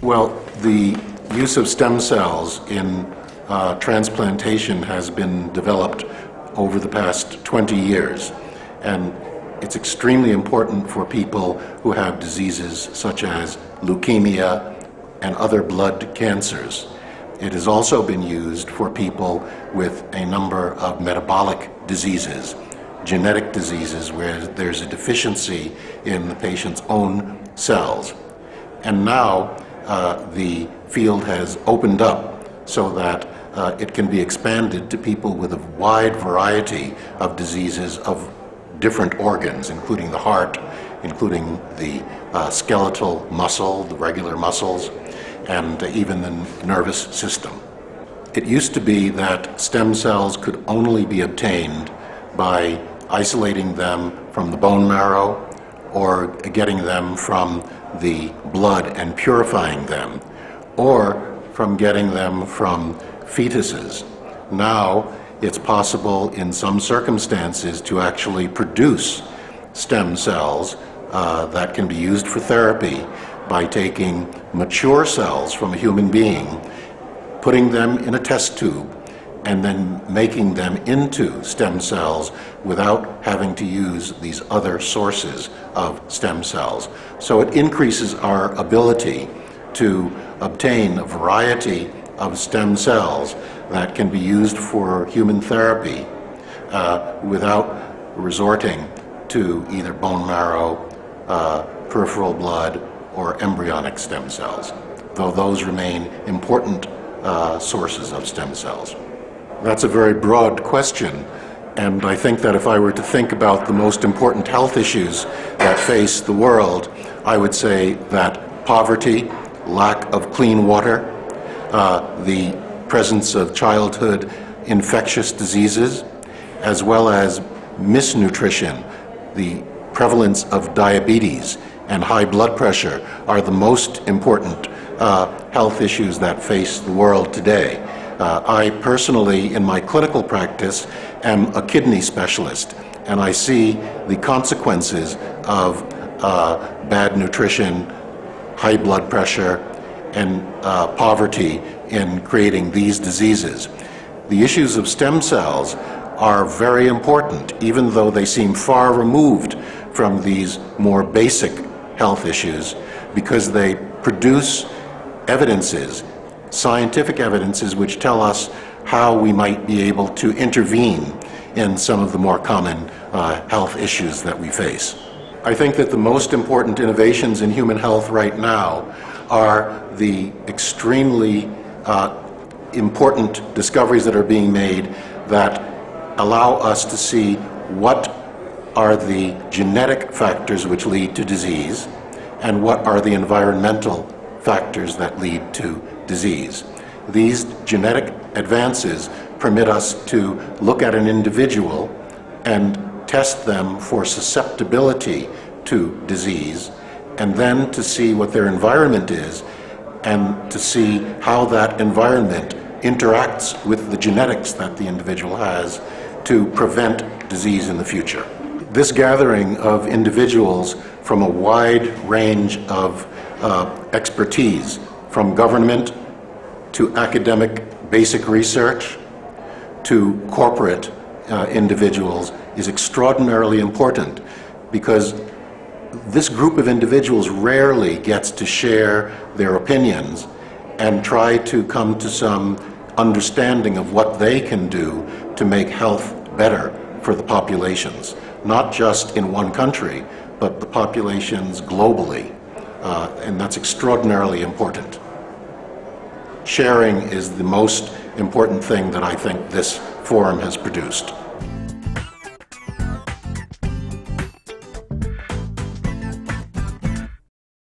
Well, the use of stem cells in transplantation has been developed over the past 20 years, and it's extremely important for people who have diseases such as leukemia and other blood cancers. It has also been used for people with a number of metabolic diseases, genetic diseases where there's a deficiency in the patient's own cells. And now the field has opened up so that it can be expanded to people with a wide variety of diseases of different organs, including the heart, including the skeletal muscle, the regular muscles, and even the nervous system. It used to be that stem cells could only be obtained by isolating them from the bone marrow or getting them from the blood and purifying them, or from getting them from fetuses. Now it's possible in some circumstances to actually produce stem cells that can be used for therapy by taking mature cells from a human being, putting them in a test tube, and then making them into stem cells without having to use these other sources of stem cells. So it increases our ability to obtain a variety of stem cells that can be used for human therapy without resorting to either bone marrow, peripheral blood, or embryonic stem cells, though those remain important sources of stem cells. That's a very broad question, and I think that if I were to think about the most important health issues that face the world, I would say that poverty, lack of clean water, the presence of childhood infectious diseases, as well as misnutrition, the prevalence of diabetes and high blood pressure are the most important health issues that face the world today. I personally, in my clinical practice, am a kidney specialist, and I see the consequences of bad nutrition, high blood pressure, and poverty in creating these diseases. The issues of stem cells are very important, even though they seem far removed from these more basic health issues, because they produce evidences, scientific evidences, which tell us how we might be able to intervene in some of the more common health issues that we face. I think that the most important innovations in human health right now are the extremely important discoveries that are being made that allow us to see what are the genetic factors which lead to disease and what are the environmental factors that lead to disease. These genetic advances permit us to look at an individual and test them for susceptibility to disease, and then to see what their environment is and to see how that environment interacts with the genetics that the individual has to prevent disease in the future. This gathering of individuals from a wide range of expertise, from government to academic basic research to corporate individuals, is extraordinarily important, because this group of individuals rarely gets to share their opinions and try to come to some understanding of what they can do to make health better for the populations, not just in one country, but the populations globally, and that's extraordinarily important. Sharing is the most important thing that I think this forum has produced.